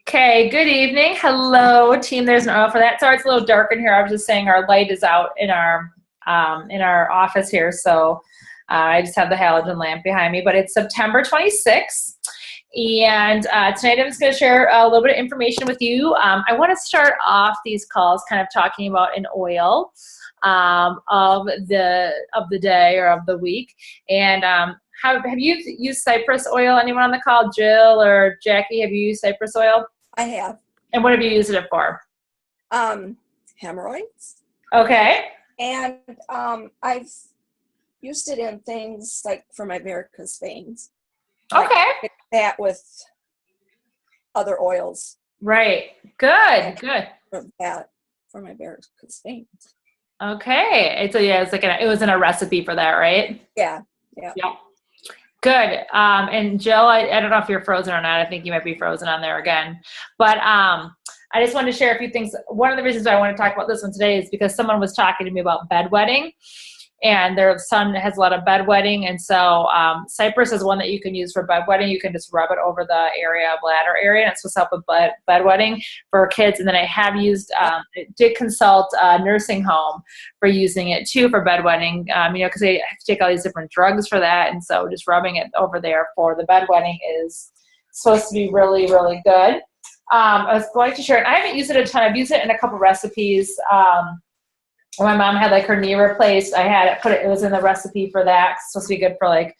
Okay, good evening. Hello, team. There's an oil for that. Sorry, it's a little dark in here. I was just saying our light is out in our office here, so I just have the halogen lamp behind me. But it's September 26th, and tonight I'm just going to share a little bit of information with you. I want to start off these calls kind of talking about an oil of the day or of the week, and have you used cypress oil? Anyone on the call? Jill or Jackie, have you used cypress oil? I have. And what have you used it for? Hemorrhoids. Okay. And I've used it in things like for my varicose veins. Okay. Like that with other oils. Right. Good. Good. For my varicose veins. Okay. So yeah, it was in a recipe for that, right? Yeah. Good. And Jill, I don't know if you're frozen or not. I think you might be frozen on there again. But I just wanted to share a few things. One of the reasons why I want to talk about this one today is because someone was talking to me about bedwetting, and their son has a lot of bedwetting. And so cypress is one that you can use for bedwetting. You can just rub it over the bladder area, and it's supposed to help with bedwetting for kids. And then I have used, did consult a nursing home for using it too for bedwetting, because they have to take all these different drugs for that. And so just rubbing it over there for the bedwetting is supposed to be really, really good. I was going to share it. I haven't used it a ton. I've used it in a couple recipes. When my mom had like her knee replaced, I had it was in the recipe for that. It's supposed to be good for like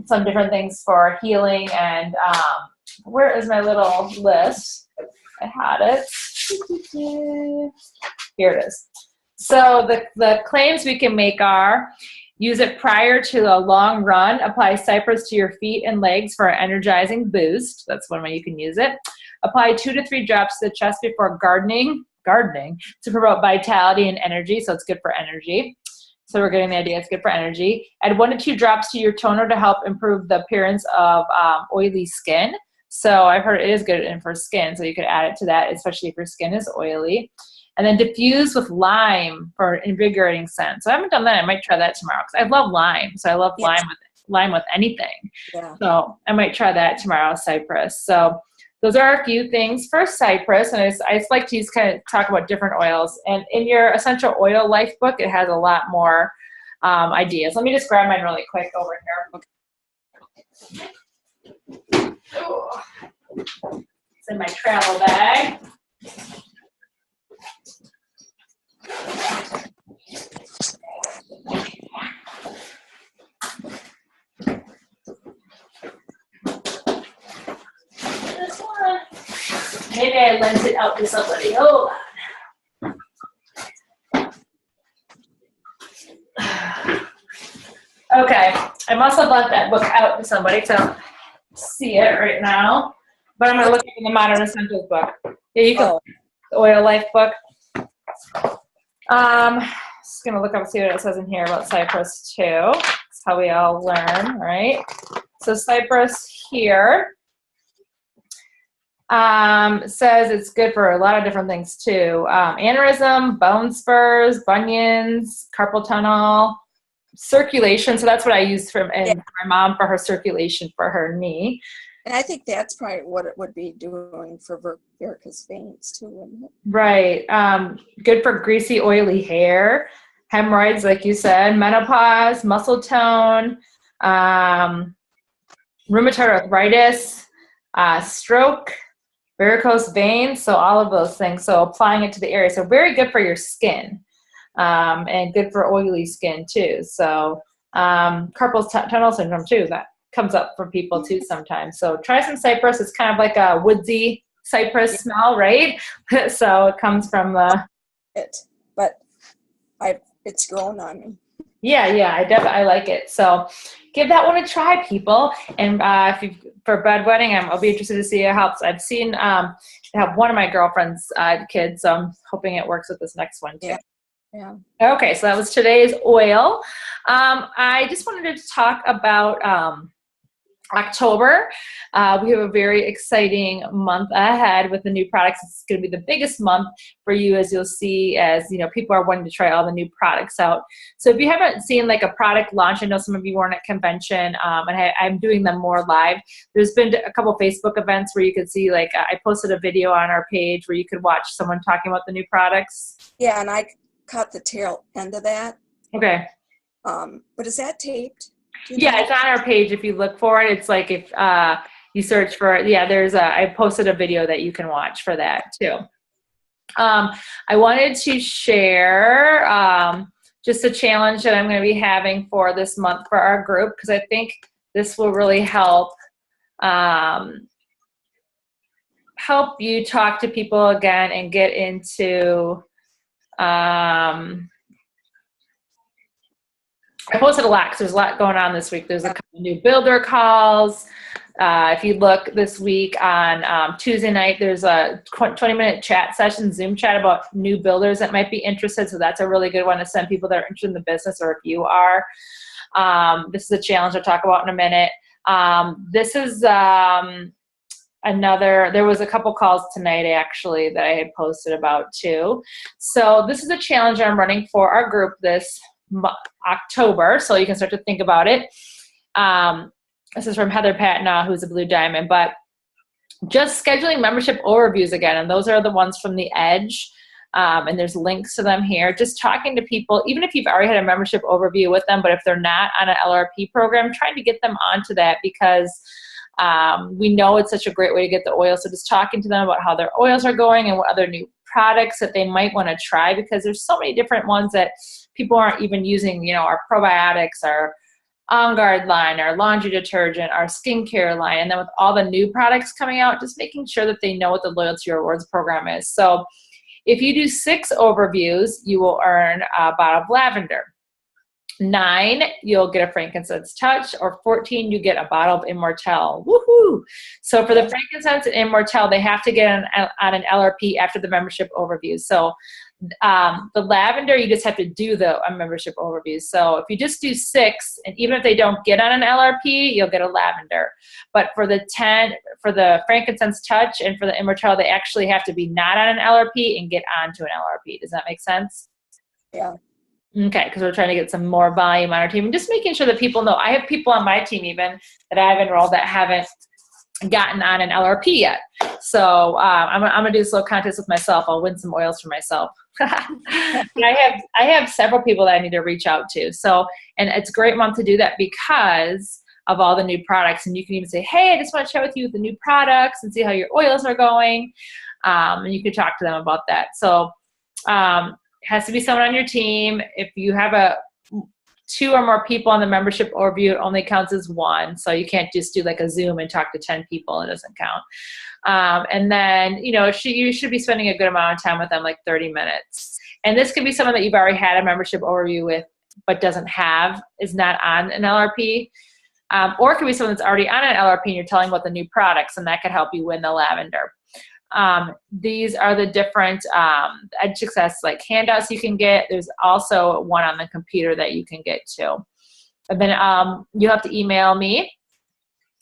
some different things for healing. And where is my little list? I had it. Here it is. So the claims we can make are: use it prior to a long run. Apply cypress to your feet and legs for an energizing boost. That's one way you can use it. Apply 2 to 3 drops to the chest before gardening to promote vitality and energy. So it's good for energy. So we're getting the idea it's good for energy. Add 1 to 2 drops to your toner to help improve the appearance of oily skin. So I've heard it is good for skin. So you could add it to that, especially if your skin is oily. And then diffuse with lime for invigorating scent. So I haven't done that. I might try that tomorrow because I love lime. So I love lime with anything. Yeah. So I might try that tomorrow, cypress. So those are a few things for cypress. And I just like to talk about different oils. And in your Essential Oil Life book, it has a lot more ideas. Let me just grab mine really quick over here. It's in my travel bag. This one. Maybe I lent it out to somebody. Hold on. Okay, I must have lent that book out to somebody to see it right now. But I'm going to look in the Modern Essentials book. Yeah, you can. The Oil Life book. Just going to look up and see what it says in here about cypress too. That's how we all learn, right? So cypress here says it's good for a lot of different things too. Aneurysm, bone spurs, bunions, carpal tunnel, circulation. So that's what I used for my mom for her circulation for her knee. And I think that's probably what it would be doing for varicose veins too, wouldn't it? Right. Good for greasy, oily hair, hemorrhoids, like you said, menopause, muscle tone, rheumatoid arthritis, stroke, varicose veins. So all of those things. So applying it to the area. So very good for your skin, and good for oily skin too. So carpal tunnel syndrome too. That comes up for people too sometimes. So try some cypress. It's kind of like a woodsy cypress smell, right? So it comes from it's grown on me. Yeah, I like it. So give that one a try, people. And for bedwetting, I'll be interested to see how it helps. I've seen have one of my girlfriend's kids, so I'm hoping it works with this next one too. Yeah. Okay, so that was today's oil. I just wanted to talk about October. We have a very exciting month ahead with the new products. It's going to be the biggest month for you, as you'll see, as people are wanting to try all the new products out. So if you haven't seen like a product launch, I know some of you weren't at convention, and I'm doing them more live. There's been a couple Facebook events where you could see, like I posted a video on our page where you could watch someone talking about the new products. Yeah, and I caught the tail end of that. Okay. But is that taped? Yeah, it's on our page. If you look for it, it's like if you search for it. Yeah, I posted a video that you can watch for that too. I wanted to share just a challenge that I'm going to be having for this month for our group, because I think this will really help you talk to people again and get into I posted a lot because there's a lot going on this week. There's a couple new builder calls. If you look this week on Tuesday night, there's a 20-minute chat session, Zoom chat about new builders that might be interested. So that's a really good one to send people that are interested in the business, or if you are. This is a challenge I'll talk about in a minute. This is there was a couple calls tonight actually that I had posted about too. So this is a challenge I'm running for our group this October, so you can start to think about it. This is from Heather Patna, who's a Blue Diamond, but just scheduling membership overviews again, and those are the ones from the Edge, and there's links to them here. Just talking to people, even if you've already had a membership overview with them, but if they're not on an LRP program, trying to get them onto that, because we know it's such a great way to get the oil. So just talking to them about how their oils are going and what other new products that they might want to try, because there's so many different ones that people aren't even using, our probiotics, our On Guard line, our laundry detergent, our skincare line, and then with all the new products coming out, just making sure that they know what the Loyalty Rewards program is. So if you do 6 overviews, you will earn a bottle of lavender. 9, you'll get a frankincense touch, or 14, you get a bottle of Immortelle. Woohoo! So for the frankincense and Immortelle, they have to get on an LRP after the membership overview. So the lavender, you just have to do the membership overview. So if you just do 6, and even if they don't get on an LRP, you'll get a lavender. But for the frankincense touch and for the Immortelle, they actually have to be not on an LRP and get onto an LRP. Does that make sense? Yeah. Okay, because we're trying to get some more volume on our team, and just making sure that people know. I have people on my team even that I've enrolled that haven't gotten on an LRP yet. So I'm gonna do this little contest with myself. I'll win some oils for myself. I have several people that I need to reach out to. So, and it's a great month to do that because of all the new products. And you can even say, hey, I just want to chat with you with the new products and see how your oils are going. And you can talk to them about that. So it has to be someone on your team. If you have 2 or more people on the membership overview, it only counts as 1. So you can't just do like a Zoom and talk to 10 people. It doesn't count. And then, you should be spending a good amount of time with them, like 30 minutes. And this could be someone that you've already had a membership overview with, but is not on an LRP. Or it could be someone that's already on an LRP and you're telling about the new products, and that could help you win the lavender. These are the different Edge Success like handouts you can get. There's also one on the computer that you can get too. And then you have to email me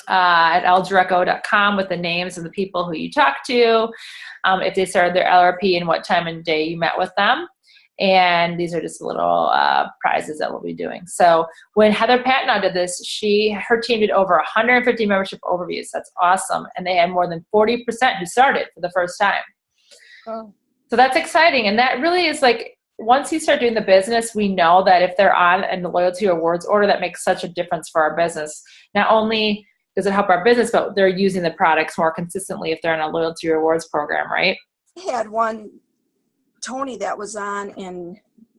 at lgereco.com with the names of the people who you talk to, if they started their LRP and what time and day you met with them. And these are just little prizes that we'll be doing. So when Heather Patna did this, her team did over 150 membership overviews. That's awesome. And they had more than 40% who started for the first time. Oh. So that's exciting. And that really is like, once you start doing the business, we know that if they're on a Loyalty Rewards order, that makes such a difference for our business. Not only does it help our business, but they're using the products more consistently if they're in a Loyalty Rewards program, right? I had one Tony that was on and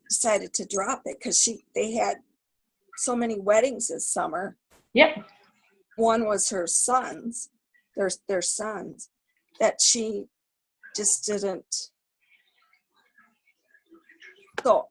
decided to drop it because they had so many weddings this summer. Yep. One was her sons, their sons, that she just didn't. So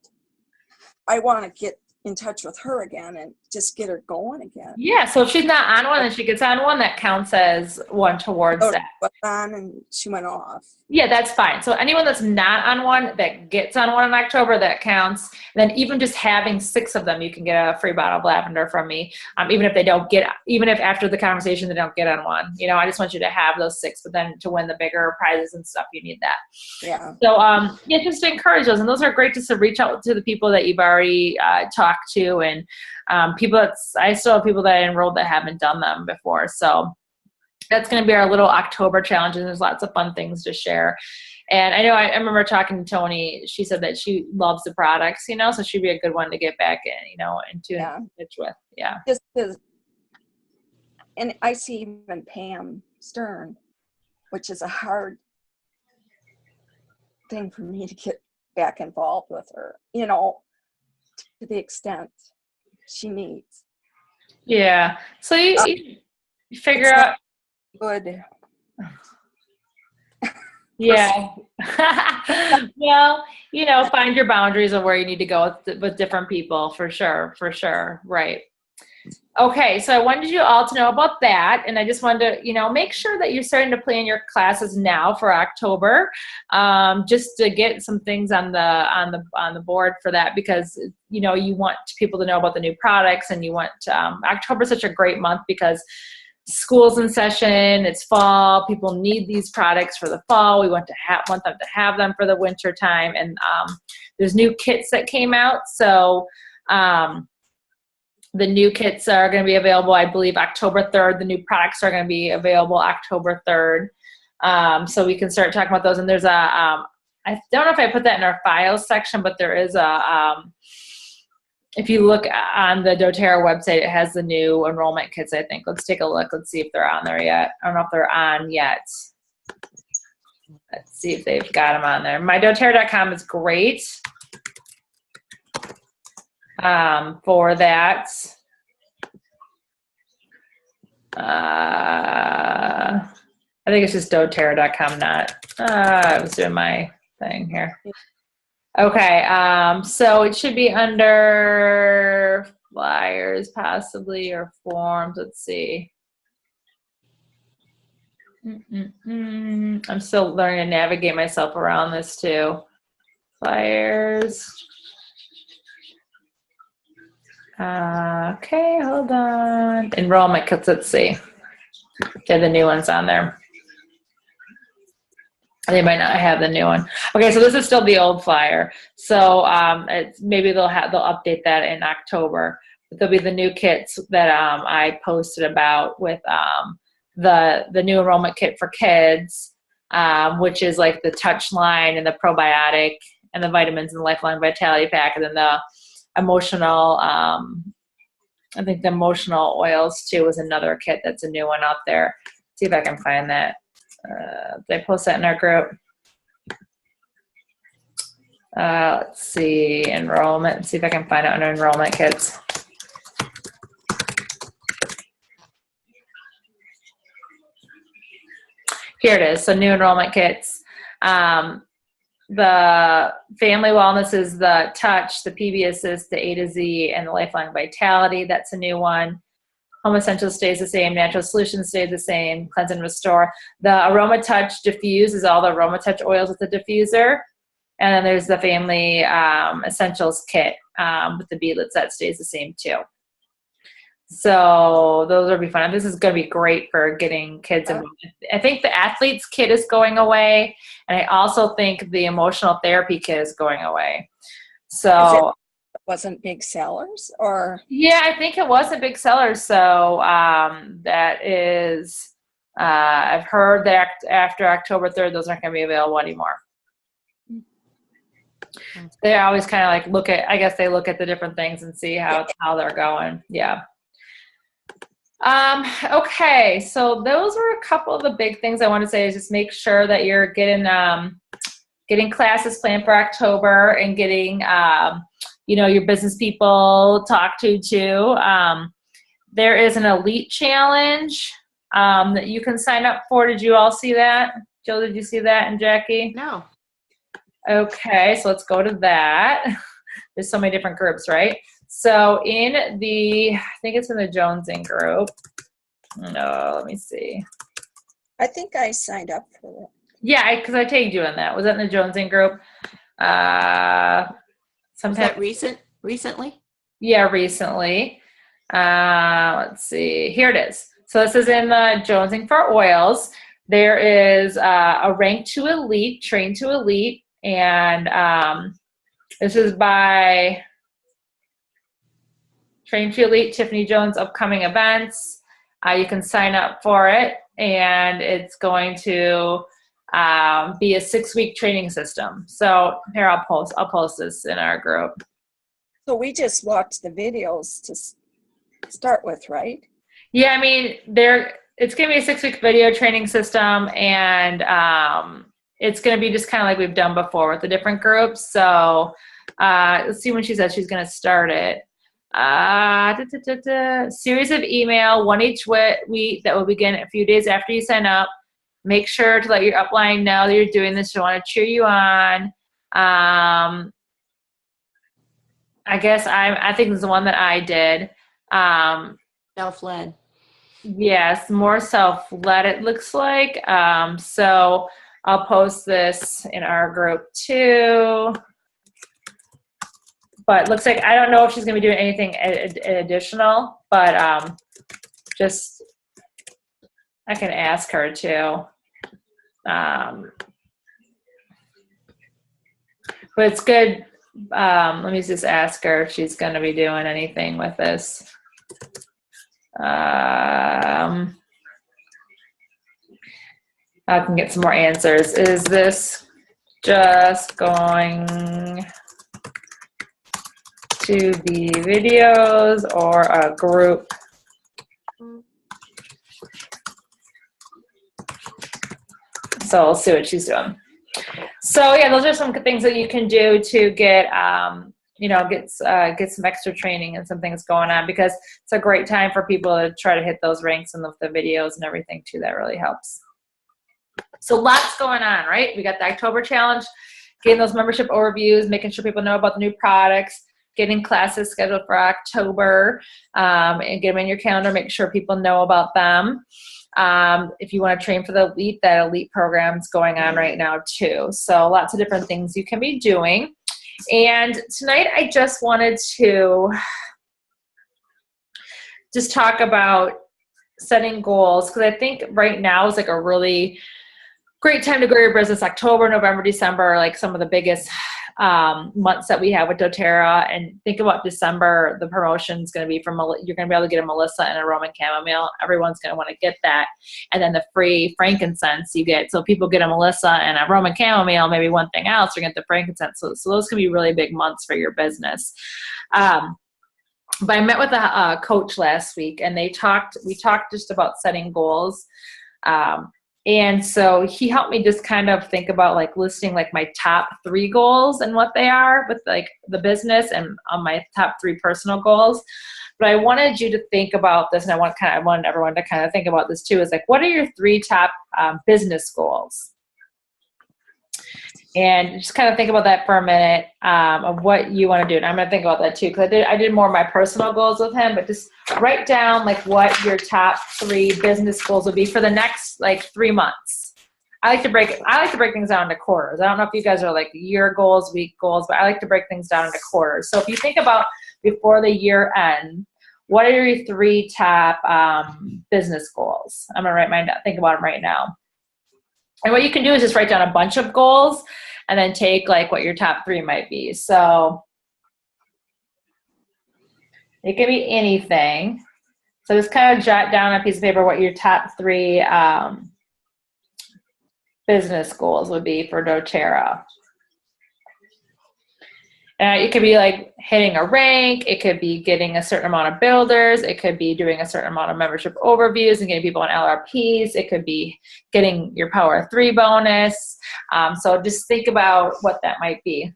I want to get in touch with her again and just get her going again. Yeah, so if she's not on one and she gets on one, that counts as one towards So that. she was on and she went off. Yeah, that's fine. So anyone that's not on one that gets on one in October, that counts. And then even just having 6 of them, you can get a free bottle of lavender from me. Even if they don't get, even if after the conversation they don't get on one, you know, I just want you to have those 6, but then to win the bigger prizes and stuff, you need that. Yeah. So yeah, just to encourage those, and those are great just to reach out to the people that you've already talked to, and people I still have people that I enrolled that haven't done them before. So that's going to be our little October challenge, and there's lots of fun things to share. And I know I remember talking to Tony. She said that she loves the products, you know, so she'd be a good one to get back in, you know, into pitch with. Yeah. Just because, and I see even Pam Stern, which is a hard thing for me to get back involved with her, you know, to the extent she needs. Yeah. So you figure out. Good. Yeah. Well, you know, find your boundaries of where you need to go with different people, for sure. For sure. Right. Okay. So I wanted you all to know about that. And I just wanted to, you know, make sure that you're starting to plan your classes now for October, just to get some things on the board for that, because, you know, you want people to know about the new products, and you want, October is such a great month because school's in session, it's fall, people need these products for the fall. We want them to have them for the winter time. And there's new kits that came out. So the new kits are going to be available, I believe, October 3rd. The new products are going to be available October 3rd. So we can start talking about those. And there's I don't know if I put that in our files section, but there is if you look on the doTERRA website, it has the new enrollment kits, I think. Let's take a look. Let's see if they're on there yet. I don't know if they're on yet. Let's see if they've got them on there. MyDoTERRA.com is great for that. I think it's just doTERRA.com, not. I was doing my thing here. Okay, so it should be under flyers possibly, or forms. Let's see. I'm still learning to navigate myself around this too. Flyers. Okay, hold on. Enrollment kits, let's see. Okay, the new one's on there. They might not have the new one. Okay, so this is still the old flyer. So maybe they'll update that in October. But there'll be the new kits that I posted about with the new enrollment kit for kids, which is like the touch line and the probiotic and the vitamins and the lifelong vitality pack, and then the emotional. I think the emotional oils too was another kit that's a new one out there. See if I can find that. Did I post that in our group? Let's see, enrollment. See if I can find it under enrollment kits. Here it is. So new enrollment kits. The family wellness is the touch, the PB assist, the A to Z, and the lifelong vitality. That's a new one. Home Essentials stays the same. Natural Solutions stay the same. Cleanse and Restore. The Aroma Touch Diffuse is all the Aroma Touch oils with the diffuser. And then there's the Family Essentials kit with the beadlets. That stays the same too. So those will be fun. This is going to be great for getting kids involved. I think the athletes kit is going away. And I also think the emotional therapy kit is going away. So wasn't big sellers, or? Yeah, I think it was a big seller. So that is, I've heard that after October 3rd, those aren't going to be available anymore. They always kind of like I guess they look at the different things and see how they're going. Yeah. Okay. So those were a couple of the big things I want to say is just make sure that you're getting classes planned for October and getting, your business people talk to too. There is an elite challenge that you can sign up for. Did you all see that? Jill, did you see that? And Jackie? No. Okay, so let's go to that. There's so many different groups, right? So in the, I think it's in the Jonesing group. No, let me see. I think I signed up for it. Yeah, because I tagged you in that. Was that in the Jonesing group? Was Sometime. that recently? Yeah, recently. Let's see. Here it is. So this is in the Jonesing for Oils. There is a rank to elite, train to elite, and this is by Train to Elite, Tiffany Jones upcoming events. You can sign up for it, and it's going to be a 6-week training system. So here, I'll post this in our group. So we just watched the videos to start with, right? Yeah, I mean, it's going to be a 6-week video training system, and it's going to be just kind of like we've done before with the different groups. So let's see when she says she's going to start it. Series of email, one each week that will begin a few days after you sign up. Make sure to let your upline know that you're doing this. They want to cheer you on. I guess I think it's the one that I did. Self-led. Yes, more self-led it looks like. So I'll post this in our group too. But it looks like, I don't know if she's going to be doing anything additional, but just, I can ask her too. But it's good. Let me just ask her if she's going to be doing anything with this. I can get some more answers. Is this just going to be videos or a group? So we'll see what she's doing. So yeah, those are some things that you can do to get, get some extra training and some things going on, because it's a great time for people to try to hit those ranks and the videos and everything too. That really helps. So lots going on, right? We got the October challenge, getting those membership overviews, making sure people know about the new products, getting classes scheduled for October, and get them in your calendar, make sure people know about them. If you want to train for the elite, that elite program is going on right now too. So lots of different things you can be doing. And tonight I just wanted to just talk about setting goals, because I think right now is like a really great time to grow your business. October, November, December are like some of the biggest months that we have with doTERRA. And think about December, the promotion is going to be you're going to be able to get a Melissa and a Roman chamomile. Everyone's going to want to get that. And then the free frankincense you get. So people get a Melissa and a Roman chamomile, maybe one thing else, or get the frankincense. So those can be really big months for your business. But I met with a coach last week, and we talked just about setting goals. And so he helped me just kind of think about like listing like my top 3 goals and what they are with like the business, and on my top 3 personal goals. But I wanted you to think about this, and I wanted everyone to kind of think about this too, is like, what are your 3 top business goals? And just kind of think about that for a minute, of what you want to do. And I'm going to think about that too, because I did more of my personal goals with him, but just write down like what your top 3 business goals would be for the next like 3 months. I like to break things down into quarters. I don't know if you guys are like year goals, week goals, but I like to break things down into quarters. So if you think about before the year end, what are your 3 top business goals? I'm going to think about them right now. And what you can do is just write down a bunch of goals and then take like what your top 3 might be. So it can be anything. So just kind of jot down on a piece of paper what your top 3 business goals would be for doTERRA. It could be like hitting a rank. It could be getting a certain amount of builders. It could be doing a certain amount of membership overviews and getting people on LRPs. It could be getting your Power of 3 bonus. So just think about what that might be.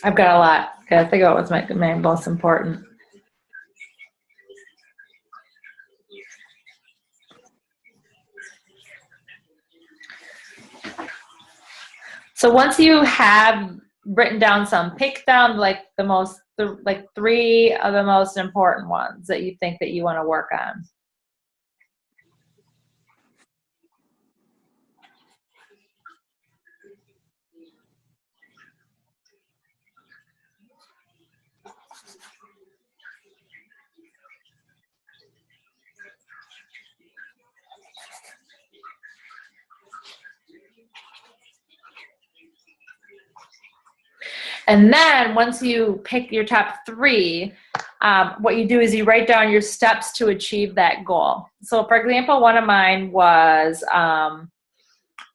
I've got a lot. Gotta think about what's my most important. So once you have written down some, pick down like like 3 of the most important ones that you think that you want to work on. And then once you pick your top 3, what you do is you write down your steps to achieve that goal. So for example, one of mine was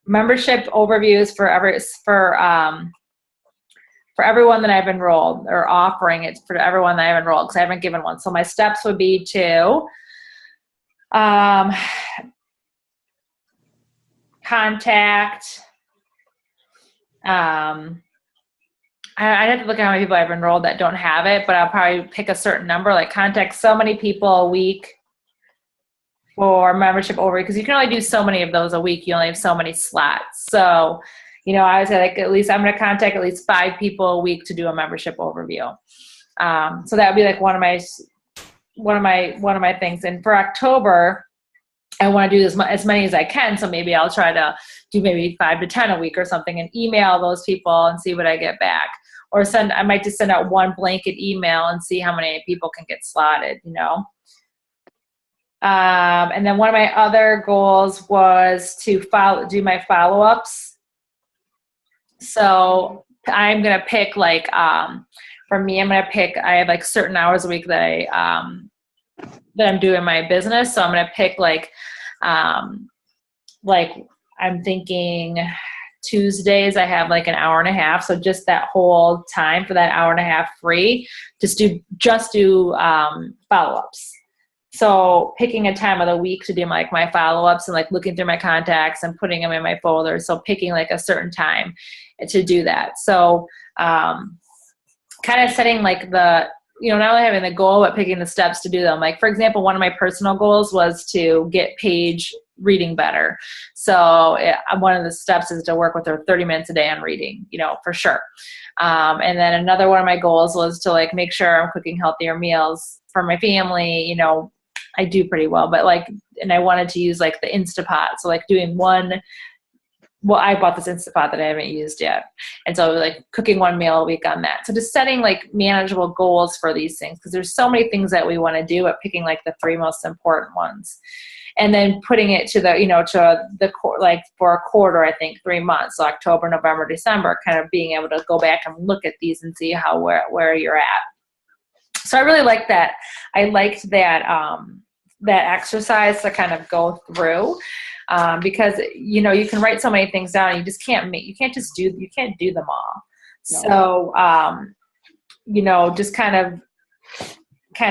membership overviews for everyone that I've enrolled, or offering it for everyone that I've enrolled, because I haven't given one. So my steps would be to contact, I'd have to look at how many people I've enrolled that don't have it, but I'll probably pick a certain number, like contact so many people a week for membership overview, because you can only do so many of those a week. You only have so many slots. So, I would say like at least I'm going to contact at least 5 people a week to do a membership overview. So that would be like one of my things. And for October, I want to do as many as I can. So maybe I'll try to do maybe 5 to 10 a week or something, and email those people and see what I get back. Or I might just send out one blanket email and see how many people can get slotted, And then one of my other goals was to do my follow-ups. So I'm going to pick for me, I have like certain hours a week that I'm doing my business. So I'm going to pick I'm thinking Tuesdays I have like an hour and a half. So just that whole time for that hour and a half free, just do follow-ups. So picking a time of the week to do my follow-ups and like looking through my contacts and putting them in my folder. So picking like a certain time to do that. So kind of setting like not only having the goal, but picking the steps to do them. Like, for example, one of my personal goals was to get Paige reading better. So one of the steps is to work with her 30 minutes a day on reading, for sure. And then another one of my goals was to like make sure I'm cooking healthier meals for my family. I do pretty well, but and I wanted to use like the Instapot. So like doing I bought this Instapot that I haven't used yet. And so like cooking one meal a week on that. So just setting like manageable goals for these things, because there's so many things that we want to do, but picking like the 3 most important ones. And then putting it to for a quarter, I think 3 months, so October, November, December, kind of being able to go back and look at these and see where you're at. So I really like that. I liked that exercise to kind of go through. Because you can write so many things down, and you can't do them all. No. So just kind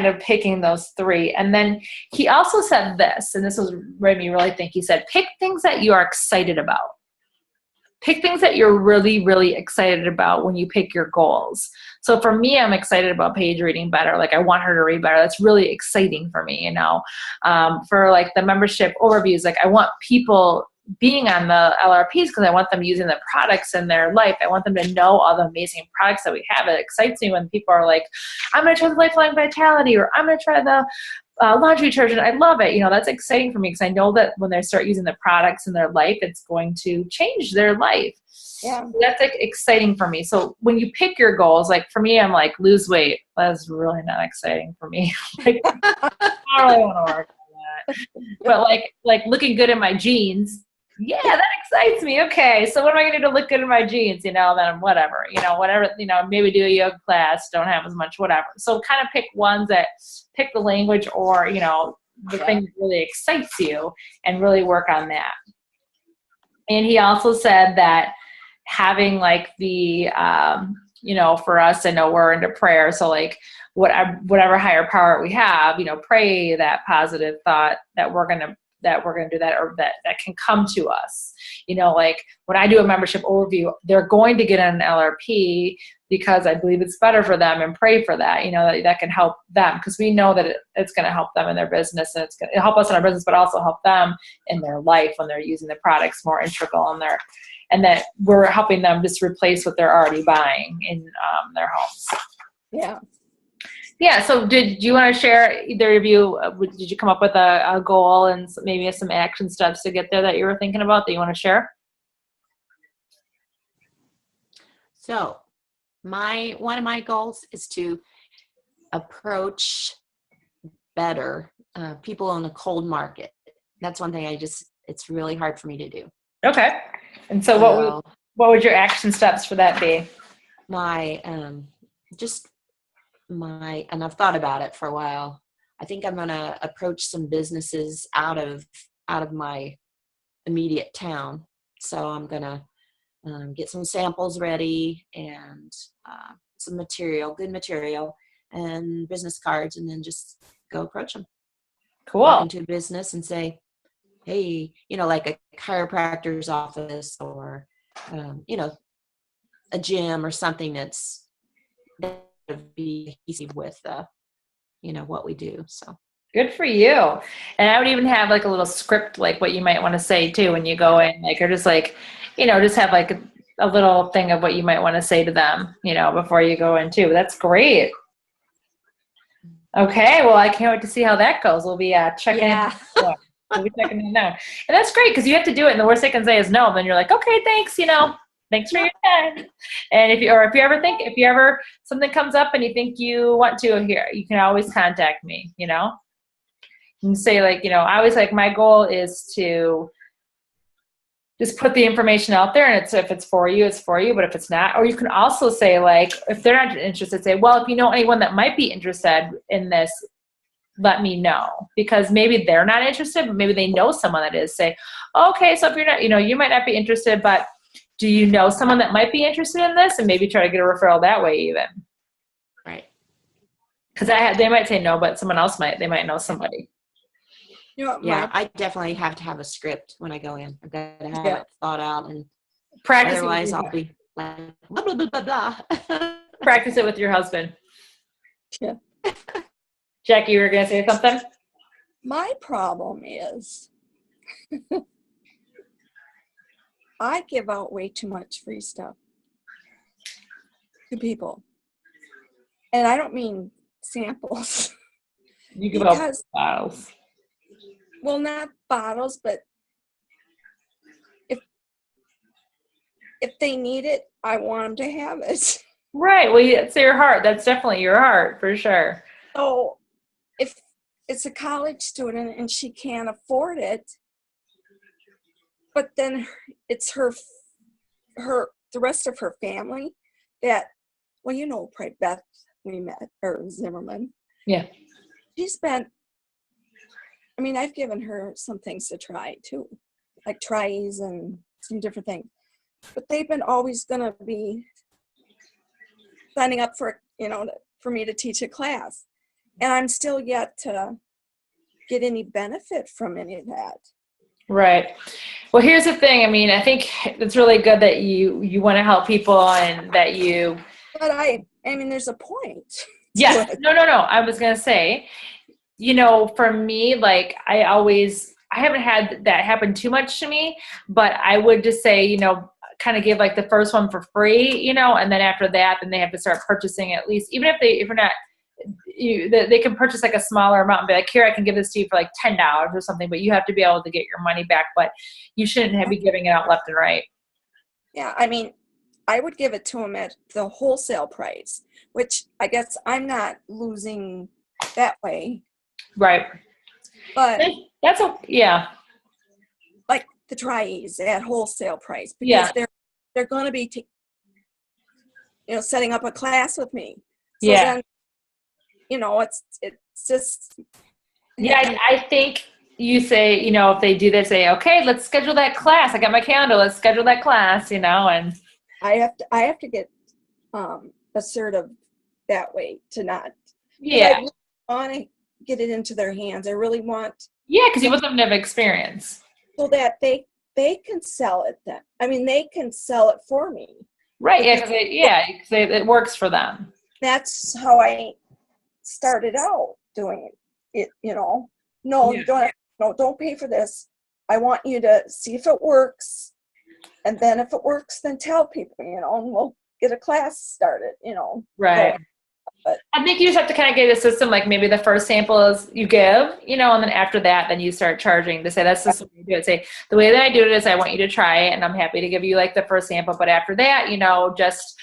of picking those 3. And then he also said this, and this made me really think. He said, pick things that you are excited about. Pick things that you're really, really excited about when you pick your goals. So for me, I'm excited about Paige reading better. Like I want her to read better. That's really exciting for me, For like the membership overviews, like I want people being on the LRPs because I want them using the products in their life. I want them to know all the amazing products that we have. It excites me when people are like, I'm going to try the Lifeline Vitality, or I'm going to try the laundry detergent. I love it. That's exciting for me because I know that when they start using the products in their life, it's going to change their life. Yeah. So that's like exciting for me. So when you pick your goals, like for me, I'm like, lose weight. That's really not exciting for me. Like, I don't really want to work on that. But like looking good in my jeans, yeah, that excites me. Okay, so what am I going to do to look good in my jeans? Then whatever, maybe do a yoga class, don't have as much, whatever. So kind of pick ones that pick the language or, the thing that really excites you and really work on that. And he also said that having like the, for us, I know we're into prayer. So like whatever higher power we have, pray that positive thought that we're going to that we're going to do that, or that can come to us. You know, like when I do a membership overview, they're going to get an LRP because I believe it's better for them, and pray for that, you know, that can help them, because we know that it's going to help them in their business, and it's going to help us in our business, but also help them in their life when they're using the products more integral in their, and that we're helping them just replace what they're already buying in their homes. Yeah. Yeah. So did you want to share, either of you, did you come up with a goal and maybe some action steps to get there that you were thinking about that you want to share? So one of my goals is to approach better people on the cold market. That's one thing it's really hard for me to do. Okay. And so what would your action steps for that be? And I've thought about it for a while. I think I'm going to approach some businesses out of my immediate town. So I'm going to get some samples ready and some good material and business cards, and then just go approach them. Cool. Walk into a business and say, hey, you know, like a chiropractor's office, or, you know, a gym or something that would be easy with, you know, what we do. So. Good for you. And I would even have like a little script, like what you might want to say too when you go in, like, or just like, you know, just have like a little thing of what you might want to say to them, you know, before you go in too. That's great. Okay. Well, I can't wait to see how that goes. We'll be checking in. We'll be checking in now. And that's great, because you have to do it, and the worst they can say is no. And then you're like, okay, thanks, you know, thanks for your time. And if you ever something comes up and you think you want to hear, you can always contact me, you know. And say, like, you know, I always, like, my goal is to just put the information out there, and if it's for you, it's for you. But if it's not, or you can also say, like, if they're not interested, say, well, if you know anyone that might be interested in this, let me know, because maybe they're not interested, but maybe they know someone that is. Say, okay, so if you're not, you know, you might not be interested, but do you know someone that might be interested in this? And maybe try to get a referral that way even. Right. Because they might say no, but someone else they might know somebody. You know, yeah, I definitely have to have a script when I go in. I've got to have it thought out, and practice. Otherwise, I'll be like blah blah blah blah blah. Practice it with your husband. Yeah. Jackie, you were gonna say something? My problem is I give out way too much free stuff to people. And I don't mean samples. You give out bottles. Well, not bottles, but if they need it, I want them to have it. Right. Well, it's your heart. That's definitely your heart, for sure. So if it's a college student and she can't afford it, but then it's the rest of her family that, well, you know, probably Beth, we met, or Zimmerman. Yeah. I've given her some things to try too, like tries and some different things, but they've been always going to be signing up for, you know, for me to teach a class. And I'm still yet to get any benefit from any of that. Right. Well, here's the thing. I mean, I think it's really good that you want to help people, and that you. But I mean, there's a point. Yeah. No. I was going to say, you know, for me, like, I haven't had that happen too much to me, but I would just say, you know, kind of give like the first one for free, you know, and then after that, then they have to start purchasing at least, even if you're not, they can purchase like a smaller amount and be like, here, I can give this to you for like $10 or something, but you have to be able to get your money back, but you shouldn't be giving it out left and right. Yeah. I mean, I would give it to them at the wholesale price, which I guess I'm not losing that way. Right. But that's yeah. Like the tries at wholesale price, because they're going to be, setting up a class with me. So then, you know, it's just. Yeah, I think you say, you know, if they do this, say, okay, let's schedule that class. I got my calendar. Let's schedule that class, you know, and. I have to get assertive that way to not. Yeah. I want to get it into their hands. I really want Yeah, because you want them to have experience. so that they can sell it then. I mean, they can sell it for me. Right, yeah, because it works for them. That's how I started out doing it, you know. No, Yeah. you don't don't pay for this. I want you to see if it works. And then if it works, then tell people, you know, and we'll get a class started, you know. Right. But I think you just have to kind of get a system, like maybe the first sample is you give, you know, and then after that, then you start charging to say, that's just the way you do it. Say, the way that I do it is I want you to try it, and I'm happy to give you like the first sample. But after that, you know, just,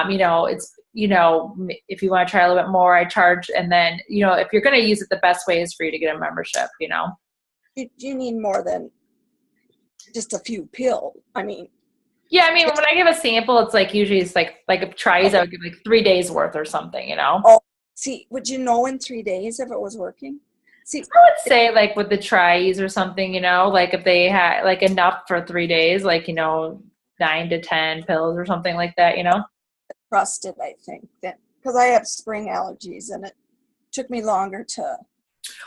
you know, it's, you know, if you want to try a little bit more, I charge. And then, you know, if you're going to use it, the best way is for you to get a membership, you know. you need more than just a few pills. I mean, Yeah, I mean, when I give a sample, it's like usually it's like a tries, I would give like 3 days worth or something, you know. oh, see, would you know in 3 days if it was working? See, I would say like with the tries or something, you know, like if they had like enough for 3 days, like, you know, 9 to 10 pills or something like that, you know. trusted, I think, that because I have spring allergies and it took me longer to.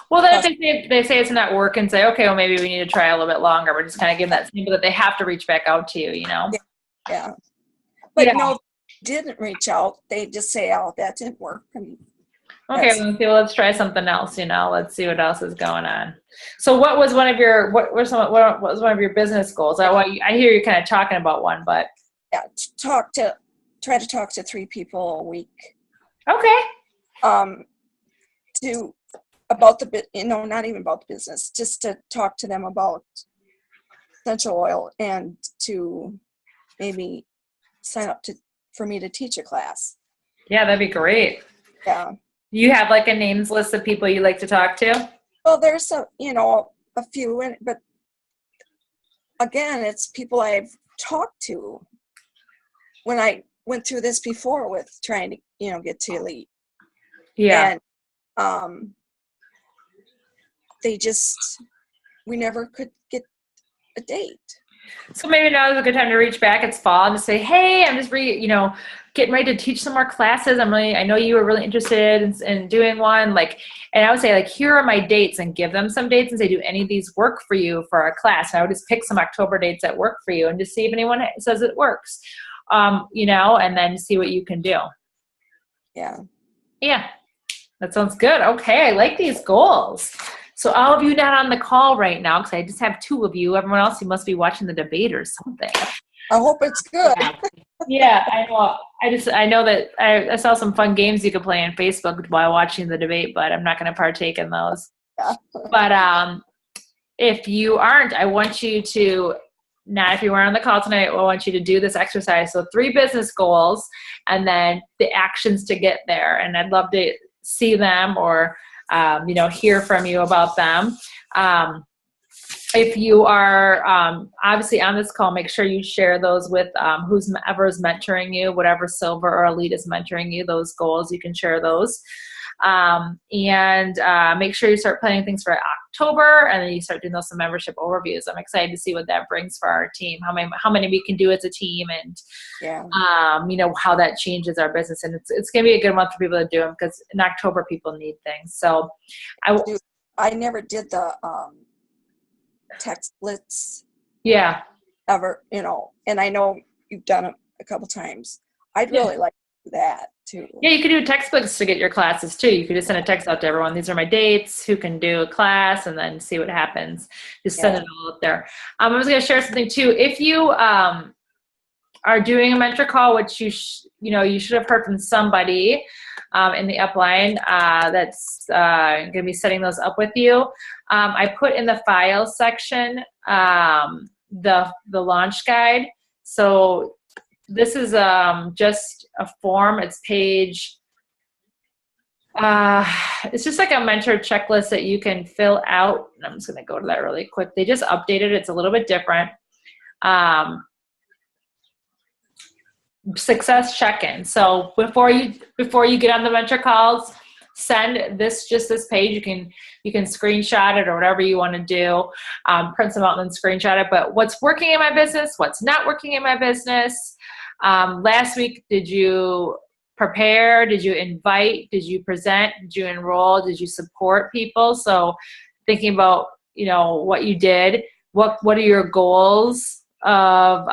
Well, then if they say it's not working, say, okay, well, maybe we need to try a little bit longer. We're just kind of give that sample that they have to reach back out to you, you know? Yeah. But Yeah. no, didn't reach out. They just say, oh, that didn't work. And Okay, let's try something else, you know, let's see what else is going on. So what was one of your, what was one of your business goals? I hear you kind of talking about one, but. yeah, try to talk to 3 people a week. Okay. About the bit, you know, not even about the business, just to talk to them about essential oil and to maybe sign up for me to teach a class. Yeah, that'd be great. Yeah. You have like a names list of people you like to talk to? Well, there's some, you know, a few, but again, it's people I've talked to when I went through this before with trying to, you know, get to elite. Yeah. And we never could get a date. So maybe now is a good time to reach back. It's fall and to say, hey, I'm just getting ready to teach some more classes. I know you were really interested in doing one. Like, and I would say like, here are my dates, and give them some dates and say, do any of these work for you for our class? And I would just pick some October dates that work for you and just see if anyone says it works, you know, and then see what you can do. Yeah. Yeah. That sounds good. Okay. I like these goals. So all of you not on the call right now, because I just have 2 of you. Everyone else, you must be watching the debate or something. I hope it's good. Yeah, I know. I know that I saw some fun games you could play on Facebook while watching the debate, but I'm not going to partake in those. Yeah. But if you aren't, I want you to, not if you weren't on the call tonight, I want you to do this exercise. So 3 business goals and then the actions to get there. And I'd love to see them or you know, hear from you about them. If you are obviously on this call, make sure you share those with whoever is mentoring you, whatever Silver or Elite is mentoring you, those goals, you can share those. And make sure you start planning things for October, and then you start doing those some membership overviews. I'm excited to see what that brings for our team, how many we can do as a team, and you know, how that changes our business. And it's gonna be a good month for people to do them, because in October people need things. So I never did the tech splits ever, you know, and I know you've done it a couple times. I'd really like to do that too. Yeah, you could do textbooks to get your classes too. You could just send a text out to everyone. These are my dates, who can do a class, and then see what happens. Just send it all out there. I was going to share something too. If you are doing a mentor call, which you should have heard from somebody in the upline that's going to be setting those up with you. I put in the files section the launch guide. So this is just a form. It's page. It's just like a mentor checklist that you can fill out. And I'm just going to go to that really quick. They just updated it. It's a little bit different. Success check-in. So before you get on the mentor calls, send this page. You can screenshot it or whatever you want to do, print them out and then screenshot it. But what's working in my business, what's not working in my business. Last week, did you prepare? Did you invite? Did you present? Did you enroll? Did you support people? So thinking about, you know, what you did, what are your goals of,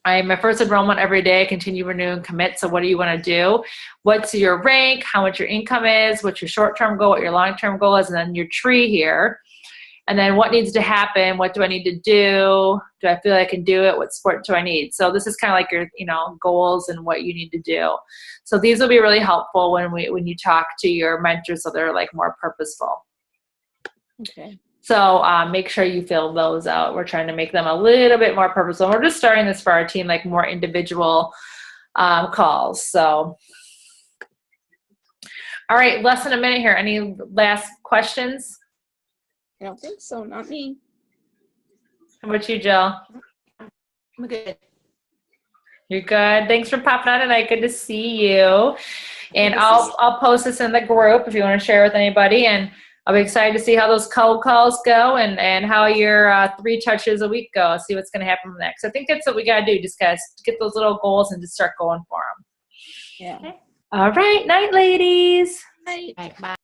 I am my first enrollment every day, continue, renew, and commit. So what do you want to do? What's your rank? How much your income is? What's your short-term goal? What your long-term goal is? And then your tree here. And then what needs to happen? What do I need to do? Do I feel I can do it? What support do I need? So this is kind of like your, you know, goals and what you need to do. So these will be really helpful when you talk to your mentors, so they're like more purposeful. Okay. So make sure you fill those out. We're trying to make them a little bit more purposeful. We're just starting this for our team, like more individual calls. So, all right, less than a minute here. Any last questions? I don't think so. Not me. How about you, Jill? I'm good. You're good. Thanks for popping on tonight. Good to see you. And I'll post this in the group if you want to share with anybody. And I'll be excited to see how those cold calls go and how your 3 touches a week go. See what's going to happen next. I think that's what we got to do. Just guys get those little goals and just start going for them. Yeah. Okay. All right. Night, ladies. Bye. Right, bye.